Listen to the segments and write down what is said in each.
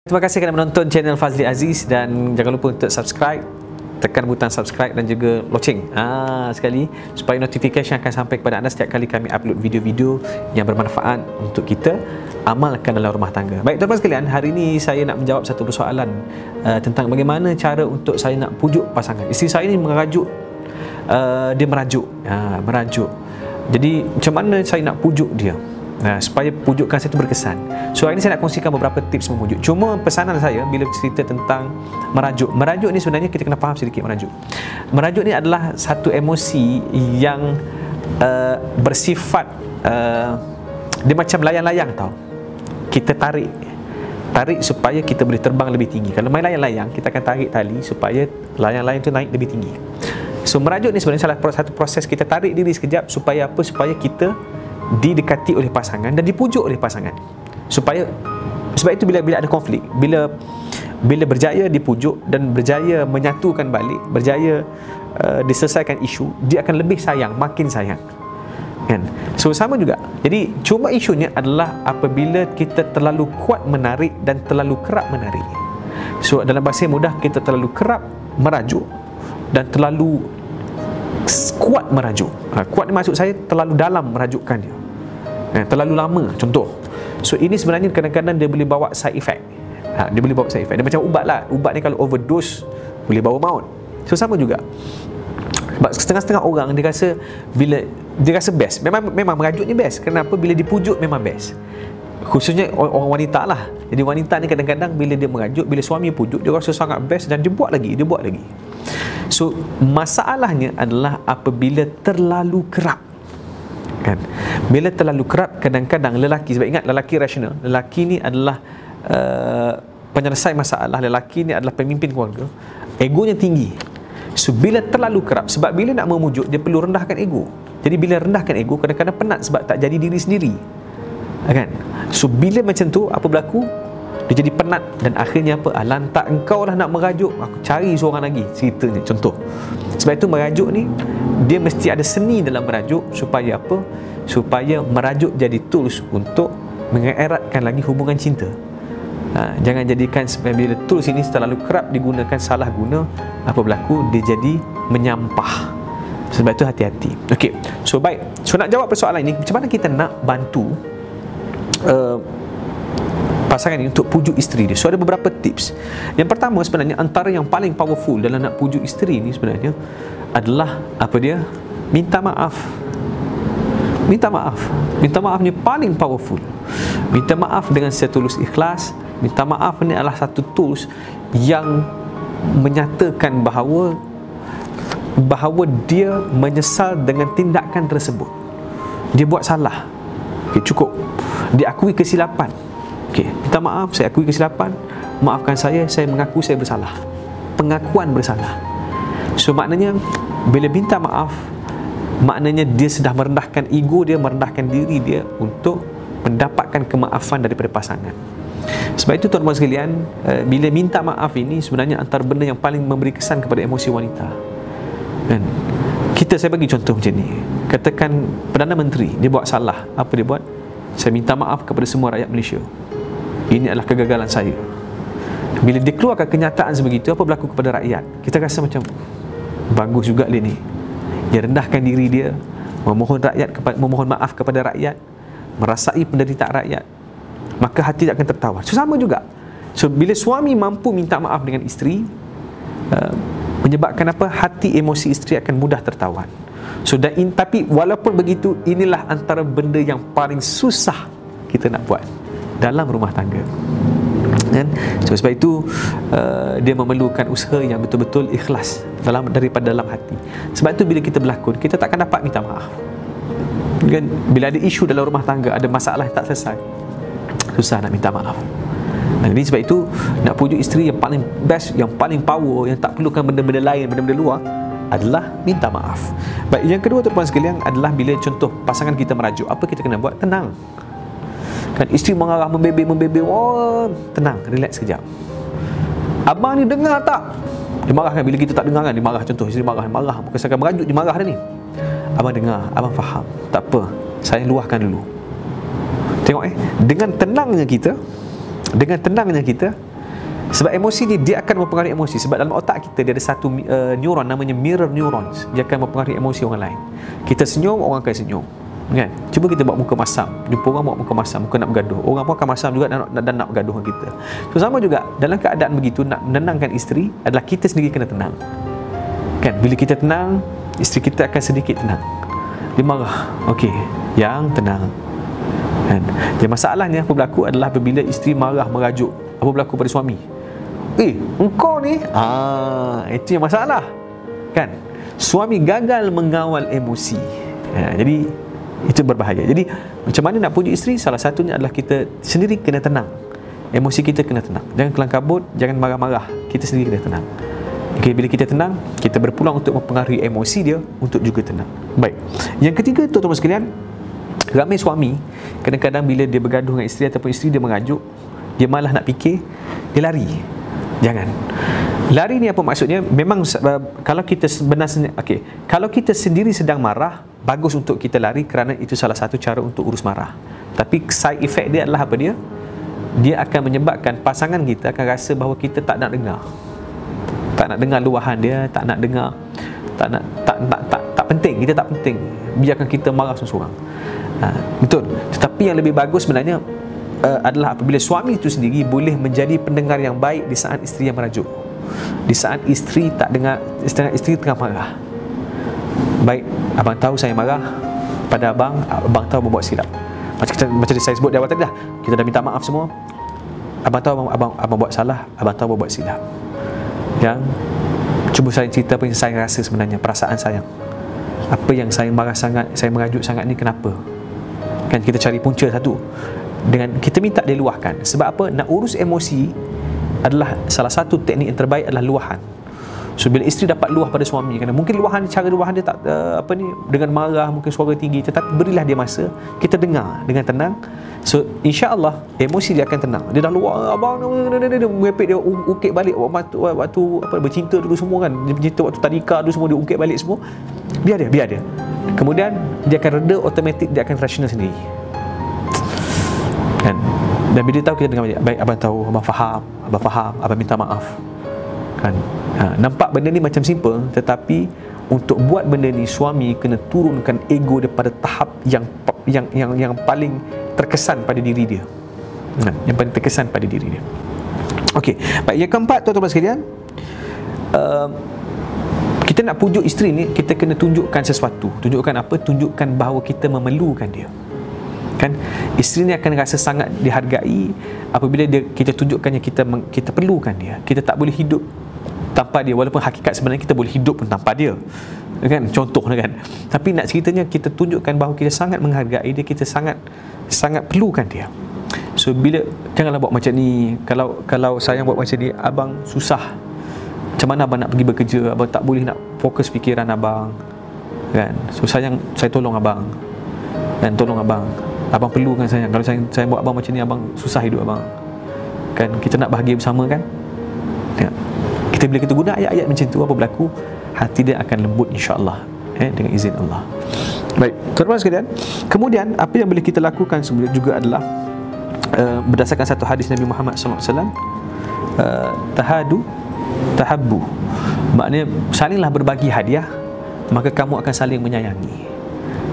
Terima kasih kerana menonton channel Fazli Aziz dan jangan lupa untuk subscribe, tekan butang subscribe dan juga loceng sekali supaya notification akan sampai kepada anda setiap kali kami upload video-video yang bermanfaat untuk kita amalkan dalam rumah tangga. Baik tuan-tuan sekalian, hari ini saya nak menjawab satu persoalan tentang bagaimana cara untuk saya nak pujuk pasangan. Isteri saya ni merajuk, dia merajuk. Jadi macam mana saya nak pujuk dia supaya pujukan saya itu berkesan. So hari ini saya nak kongsikan beberapa tips memujuk. Cuma pesanan saya bila cerita tentang merajuk ni sebenarnya kita kena faham sedikit. Merajuk ni adalah satu emosi yang bersifat dia macam layang-layang tau. Kita tarik supaya kita boleh terbang lebih tinggi. Kalau main layang-layang, kita akan tarik tali supaya layang-layang tu naik lebih tinggi. So merajuk ni sebenarnya salah satu proses kita tarik diri sekejap supaya apa? Supaya kita didekati oleh pasangan dan dipujuk oleh pasangan. Sebab itu bila ada konflik, bila berjaya dipujuk dan berjaya menyatukan balik, berjaya diselesaikan isu, dia akan lebih sayang, makin sayang. Kan? So sama juga. Jadi cuma isunya adalah apabila kita terlalu kuat menarik dan terlalu kerap menarik. So dalam bahasa mudah, kita terlalu kerap merajuk dan terlalu kuat merajuk. Kuat ni maksud saya terlalu dalam merajukkan dia, terlalu lama contoh. So ini sebenarnya kadang-kadang dia boleh bawa side effect. Dia boleh bawa side effect. Dia macam ubat lah. Ubat ni kalau overdose boleh bawa maut. So sama juga. Sebab setengah-setengah orang dia rasa best. Memang merajuk ni best. Kenapa? Bila dipujuk memang best. Khususnya orang wanita lah. Jadi wanita ni kadang-kadang bila dia merajuk, bila suami pujuk, dia rasa sangat best dan dia buat lagi. So masalahnya adalah apabila terlalu kerap. Kan? Bila terlalu kerap, kadang-kadang lelaki, sebab ingat lelaki rasional, lelaki ni adalah penyelesai masalah, lelaki ni adalah pemimpin keluarga, egonya tinggi. So bila terlalu kerap, sebab bila nak memujuk dia perlu rendahkan ego. Jadi bila rendahkan ego, kadang-kadang penat sebab tak jadi diri sendiri. Kan? So bila macam tu, apa berlaku? Dia jadi penat dan akhirnya apa? Lantak engkau lah nak merajuk, aku cari seorang lagi, ceritanya. Contoh. Sebab itu merajuk ni dia mesti ada seni dalam merajuk supaya apa? Supaya merajuk jadi tools untuk mengeratkan lagi hubungan cinta. Jangan jadikan bila tools ini terlalu kerap digunakan, salah guna, apa berlaku? Dia jadi menyampah. Sebab itu hati-hati. Okey. So baik. So nak jawab persoalan ini, macam mana kita nak bantu pasangan ini untuk pujuk isteri dia? So ada beberapa tips. Yang pertama sebenarnya, antara yang paling powerful dalam nak pujuk isteri ni sebenarnya adalah apa dia? Minta maaf. Minta maaf ni paling powerful. Minta maaf dengan setulus ikhlas. Minta maaf ni adalah satu tools yang menyatakan bahawa dia menyesal dengan tindakan tersebut. Dia buat salah. Okay, cukup. Dia akui kesilapan. Okey, minta maaf, saya akui kesilapan. Maafkan saya mengaku saya bersalah. Pengakuan bersalah. So maknanya bila minta maaf, maknanya dia sudah merendahkan ego dia, merendahkan diri dia untuk mendapatkan kemaafan daripada pasangan. Sebab itu tuan-tuan sekalian, bila minta maaf ini sebenarnya antara benda yang paling memberi kesan kepada emosi wanita. Kan? Saya bagi contoh macam ni. Katakan Perdana Menteri, dia buat salah. Apa dia buat? Saya minta maaf kepada semua rakyat Malaysia. Ini adalah kegagalan saya. Bila dia keluarkan kenyataan sebegitu, apa berlaku kepada rakyat? Kita rasa macam bagus juga dia ni. Dia rendahkan diri dia, memohon maaf kepada rakyat, merasai penderitaan rakyat, maka hati tak akan tertawan. So sama juga. So bila suami mampu minta maaf dengan isteri, menyebabkan apa? Hati emosi isteri akan mudah tertawan. So tapi walaupun begitu, inilah antara benda yang paling susah kita nak buat dalam rumah tangga. Kan? So, sebab itu dia memerlukan usaha yang betul-betul ikhlas daripada dalam hati. Sebab itu bila kita berlakon, kita takkan dapat minta maaf. Kan? Bila ada isu dalam rumah tangga, ada masalah yang tak selesai, susah nak minta maaf. Jadi sebab itu nak pujuk isteri yang paling best, yang paling power, yang tak perlukan benda-benda lain, benda-benda luar, adalah minta maaf. Baik, yang kedua tuan-tuan sekalian adalah bila contoh pasangan kita merajuk, apa kita kena buat? Tenang. Kan isteri mengarah, membebel, tenang, relax sekejap. Abang ni dengar tak? Dia marah kan? Bila kita tak dengar kan, dia marah. Contoh isteri marah, bukan merajuk, dia marah dah ni. Abang dengar, abang faham. Tak apa, saya luahkan dulu. Tengok dengan tenangnya kita, Sebab emosi ni dia akan mempengaruhi emosi. Sebab dalam otak kita dia ada satu neuron namanya mirror neurons. Dia akan mempengaruhi emosi orang lain. Kita senyum, orang akan senyum, kan? Cuba kita buat muka masam, jumpa orang buat muka masam, muka nak bergaduh, orang pun akan masam juga dan nak bergaduh dengan kita. So sama juga dalam keadaan begitu, nak menenangkan isteri adalah kita sendiri kena tenang, kan? Bila kita tenang, isteri kita akan sedikit tenang. Dia marah, okey, yang tenang, kan? Jadi masalahnya apa berlaku adalah apabila isteri marah merajuk, apa berlaku pada suami? Engkau ni, itu yang masalah, kan? Suami gagal mengawal emosi. Jadi itu berbahaya. Jadi macam mana nak pujuk isteri? Salah satunya adalah kita sendiri kena tenang. Emosi kita kena tenang. Jangan kelang kabut, jangan marah-marah. Kita sendiri kena tenang. Okay, bila kita tenang, kita berpeluang untuk mempengaruhi emosi dia untuk juga tenang. Baik. Yang ketiga, tuan-tuan sekalian, ramai suami kadang-kadang bila dia bergaduh dengan isteri ataupun isteri dia mengajuk, dia malah nak fikir, dia lari. Jangan. Lari ni apa maksudnya? Memang kalau kita sebenarnya kalau kita sendiri sedang marah, bagus untuk kita lari kerana itu salah satu cara untuk urus marah. Tapi side effect dia adalah apa dia? Dia akan menyebabkan pasangan kita akan rasa bahawa kita tak nak dengar. Tak nak dengar luahan dia, tak nak dengar, tak penting, kita tak penting. Biarkan kita marah seorang-seorang. Betul. Tetapi yang lebih bagus sebenarnya adalah apabila suami itu sendiri boleh menjadi pendengar yang baik di saat isteri yang merajuk, di saat isteri tak dengar, isteri tengah marah. Baik, abang tahu saya marah pada abang tahu abang buat silap. Macam saya sebut di awal tadi dah, kita dah minta maaf semua. Abang tahu abang buat salah, abang tahu abang buat silap. Yang cuba saya cerita apa yang saya rasa sebenarnya, perasaan saya. Apa yang saya marah sangat, saya merajuk sangat ni kenapa? Kan kita cari punca satu. Dengan kita minta dia luahkan. Sebab apa? Nak urus emosi adalah salah satu teknik yang terbaik adalah luahan. So bila isteri dapat luah pada suami, kerana mungkin cara luahan dia tak dengan marah, mungkin suara tinggi, tetapi berilah dia masa, kita dengar dengan tenang. So insya-Allah emosi dia akan tenang. Dia dah luah, abang dia merepek, dia ukit balik waktu bercinta dulu semua kan. Dia bercinta waktu tadika dulu semua, dia ukit balik semua. Biar dia. Kemudian dia akan reda, automatik dia akan rasional sendiri. Kan? Dan bila dia tahu kita dengar baik, abang tahu, abang faham, abang minta maaf. Kan? Nampak benda ni macam simple, tetapi untuk buat benda ni suami kena turunkan ego daripada tahap yang paling terkesan pada diri dia. Yang paling terkesan pada diri dia. Okey, baik, yang keempat tuan-tuan sekalian, kita nak pujuk isteri ni, kita kena tunjukkan sesuatu. Tunjukkan apa? Tunjukkan bahawa kita memerlukan dia. Kan? Isteri ni akan rasa sangat dihargai apabila kita tunjukkannya kita perlukan dia. Kita tak boleh hidup tanpa dia, walaupun hakikat sebenarnya kita boleh hidup pun tanpa dia, kan? Contohnya kan. Tapi nak ceritanya kita tunjukkan bahawa kita sangat menghargai dia, kita sangat perlukan dia. So bila, janganlah buat macam ni. Kalau sayang buat macam ni, abang susah. Macam mana abang nak pergi bekerja, abang tak boleh nak fokus fikiran abang, kan? So sayang, saya tolong abang, dan tolong abang perlukan sayang. Kalau saya buat abang macam ni, abang susah hidup abang, kan? Kita nak bahagia bersama, kan? Ya. Bila kita guna ayat-ayat macam tu, apa berlaku? Hati dia akan lembut insya-Allah, dengan izin Allah. Baik, tuan-tuan sekalian, kemudian apa yang boleh kita lakukan sebenarnya juga adalah berdasarkan satu hadis Nabi Muhammad SAW, tahabbu, maknanya salinglah berbagi hadiah, maka kamu akan saling menyayangi.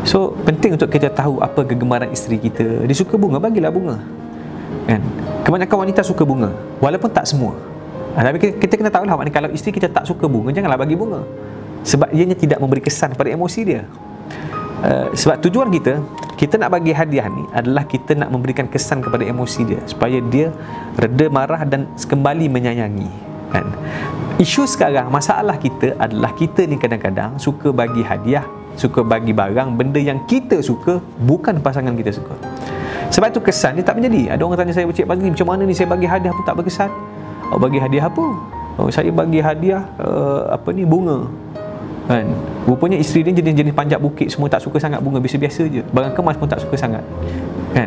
So penting untuk kita tahu apa kegemaran isteri kita. Dia suka bunga, bagilah bunga, kan? Kebanyakan wanita suka bunga, walaupun tak semua. Tapi kita kena tahu lah, maknanya kalau isteri kita tak suka bunga, janganlah bagi bunga, sebab ianya tidak memberi kesan pada emosi dia. Sebab tujuan kita nak bagi hadiah ni adalah kita nak memberikan kesan kepada emosi dia, supaya dia reda marah dan kembali menyayangi, kan? Isu sekarang, masalah kita adalah kita ni kadang-kadang suka bagi hadiah, suka bagi barang, benda yang kita suka, bukan pasangan kita suka. Sebab tu kesan dia tak menjadi. Ada orang tanya saya, Cik Fazli, macam mana ni saya bagi hadiah pun tak berkesan? Bagi hadiah apa? Saya bagi hadiah bunga, kan? Rupanya isteri dia jenis-jenis panjat bukit semua, tak suka sangat bunga, biasa-biasa je. Barang kemas pun tak suka sangat, kan?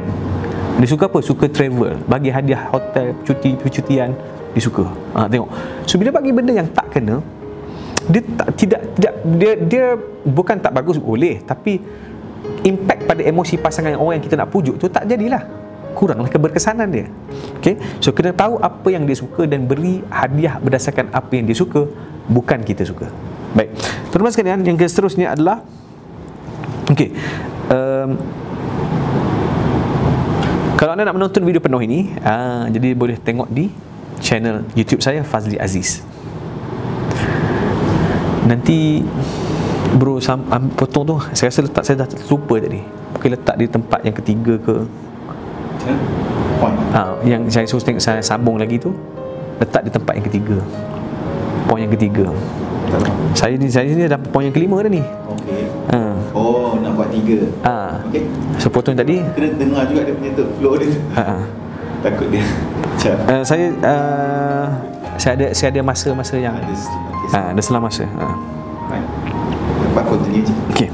Dia suka apa? Suka travel, bagi hadiah hotel, percutian, dia suka. Tengok. So bila bagi benda yang tak kena, dia bukan tak bagus boleh, tapi impact pada emosi pasangan orang yang kita nak pujuk tu tak jadilah. kuranglah keberkesanan dia. Okey, so kena tahu apa yang dia suka dan beri hadiah berdasarkan apa yang dia suka, bukan kita suka. Baik, teman-teman sekalian, yang seterusnya adalah okey, kalau anda nak menonton video penuh ini, jadi boleh tengok di channel YouTube saya, Fazli Aziz. Nanti bro potong tu, saya rasa letak, saya dah lupa tadi. Mungkin letak di tempat yang ketiga ke. Yang saya suruh tengok, saya sambung lagi tu, letak di tempat yang ketiga. Poin yang ketiga. Saya ni dah poin yang kelima dah ni. Okey. Oh, nak buat 3. Okey. So potong tadi. Kena dengar juga dia punya tu flow dia. Takut dia. Saya ada masa-masa yang ada selang masa. Dapat continue je. Okey.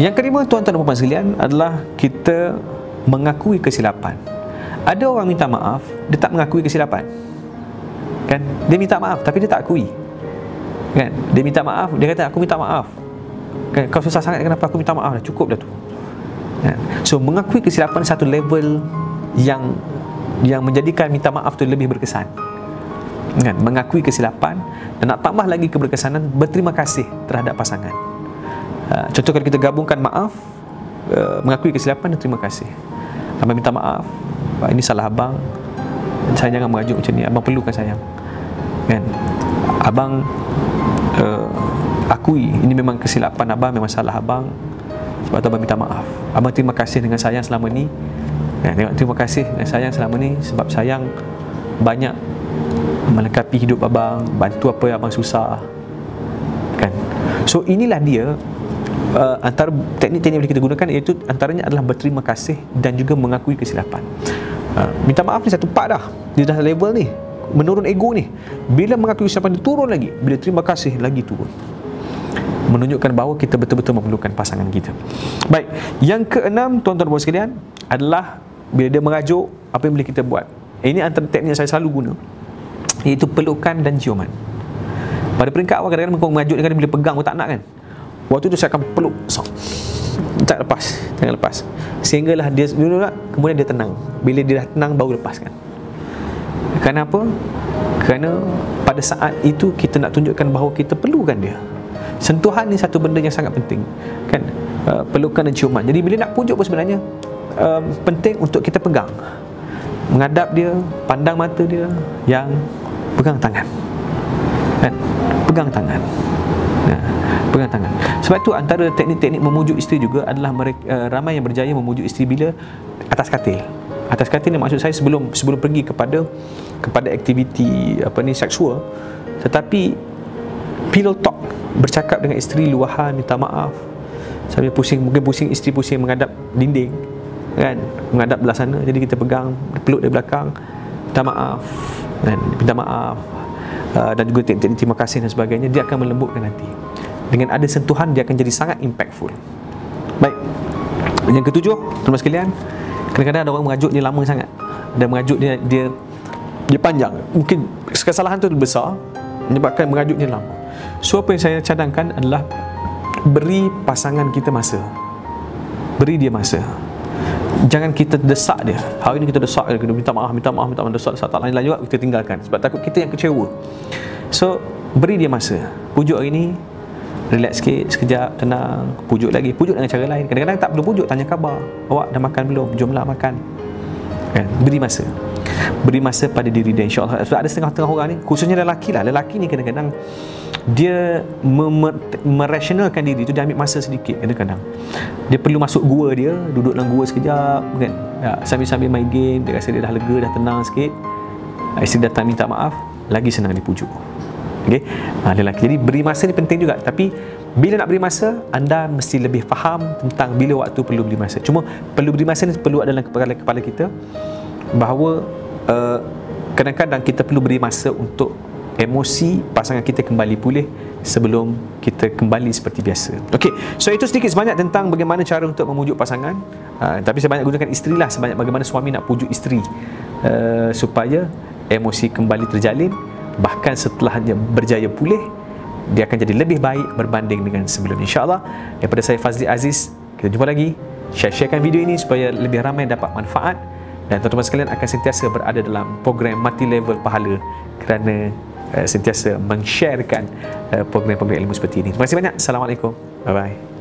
Yang kelima, tuan-tuan dan puan sekalian, adalah kita mengakui kesilapan. Ada orang minta maaf, dia tak mengakui kesilapan. Kan? Dia minta maaf tapi dia tak akui. Kan? Dia minta maaf, dia kata aku minta maaf. Kan? Kau susah sangat, kenapa aku minta maaf? Dah cukup dah tu. Kan? So mengakui kesilapan satu level yang menjadikan minta maaf tu lebih berkesan. Kan? Mengakui kesilapan dan nak tambah lagi keberkesanan, berterima kasih terhadap pasangan. Contoh kalau kita gabungkan maaf, mengakui kesilapan dan terima kasih. Abang minta maaf, ini salah abang, saya jangan merajuk macam ni, abang perlukan sayang. Kan? Abang akui ini memang kesilapan abang, memang salah abang, sebab tu abang minta maaf. Abang terima kasih dengan sayang selama ni. Terima kasih dengan sayang selama ni, sebab sayang banyak melengkapi hidup abang, bantu apa yang abang susah. Kan? So inilah dia antara teknik-teknik yang kita gunakan, iaitu antaranya adalah berterima kasih dan juga mengakui kesilapan. Minta maaf ni satu part dah, dia dah level ni, menurun ego ni. Bila mengakui kesilapan, dia turun lagi. Bila terima kasih, lagi turun, menunjukkan bahawa kita betul-betul memerlukan pasangan kita. Baik, yang keenam, tuan-tuan dan puan sekalian, adalah bila dia merajuk, apa yang boleh kita buat. Ini antara teknik yang saya selalu guna, iaitu pelukan dan ciuman. Pada peringkat awal, kadang-kadang kau merajuk dia, bila pegang kau tak nak kan, waktu tu saya akan peluk, tak lepas, jangan lepas, sehinggalah dia dulu lah, kemudian dia tenang. Bila dia dah tenang, baru lepaskan. Kerana apa? Kerana pada saat itu kita nak tunjukkan bahawa kita perlukan dia. Sentuhan ni satu benda yang sangat penting, kan? Pelukan dan ciuman. Jadi bila nak pujuk pun sebenarnya penting untuk kita pegang, menghadap dia, pandang mata dia, yang pegang tangan, kan? Pegang tangan. Pegang tangan. Sebab tu antara teknik-teknik memujuk isteri juga adalah ramai yang berjaya memujuk isteri bila atas katil. Atas katil ni maksud saya sebelum pergi kepada aktiviti seksual, tetapi pillow talk, bercakap dengan isteri, luahan, minta maaf. Sambil mungkin pusing isteri, pusing menghadap dinding, kan, menghadap belah sana, jadi kita pegang, peluk dari belakang, minta maaf, kan, minta maaf, dan juga teknik terima kasih dan sebagainya. Dia akan melembutkan hati. Dengan ada sentuhan, dia akan jadi sangat impactful. Baik, yang ketujuh, teman-teman sekalian, kadang-kadang ada orang merajuk dia lama sangat, dan merajuk dia panjang. Mungkin kesalahan tu besar, menyebabkan merajuk dia lama. So apa yang saya cadangkan adalah beri pasangan kita masa. Beri dia masa. Jangan kita desak dia. Hari ni kita desak dia, kena minta maaf, desak, tak lain-lain juga kita tinggalkan, sebab takut kita yang kecewa. So beri dia masa. Pujuk hari ni, relax sikit, sekejap, tenang, pujuk lagi, pujuk dengan cara lain. Kadang-kadang tak perlu pujuk, tanya khabar, awak dah makan belum, jomlah makan, kan? Beri masa. Beri masa pada diri dia, insyaAllah. Sebab ada setengah-setengah orang ni, khususnya lelaki lah, lelaki ni kadang-kadang dia merasionalkan diri tu, dia ambil masa sedikit. Kadang-kadang dia perlu masuk gua dia, duduk dalam gua sekejap, kan, sambil-sambil main game, dia rasa dia dah lega, dah tenang sikit, isteri datang minta maaf, lagi senang dipujuk. Okay? Lelaki. Jadi beri masa ni penting juga. Tapi bila nak beri masa, anda mesti lebih faham tentang bila waktu perlu beri masa. Cuma perlu beri masa ni perlu ada dalam kepala kita, bahawa kadang-kadang kita perlu beri masa untuk emosi pasangan kita kembali pulih sebelum kita kembali seperti biasa. Okey, so itu sedikit sebanyak tentang bagaimana cara untuk memujuk pasangan. Tapi saya banyak gunakan isteri lah, sebanyak bagaimana suami nak pujuk isteri supaya emosi kembali terjalin. Bahkan setelah dia berjaya pulih, dia akan jadi lebih baik berbanding dengan sebelum. InsyaAllah, daripada saya Fazli Aziz, kita jumpa lagi. Share-sharekan video ini supaya lebih ramai dapat manfaat, dan tuan-tuan sekalian akan sentiasa berada dalam program multi-level pahala kerana sentiasa men-sharekan program-program ilmu seperti ini. Terima kasih banyak. Assalamualaikum. Bye-bye.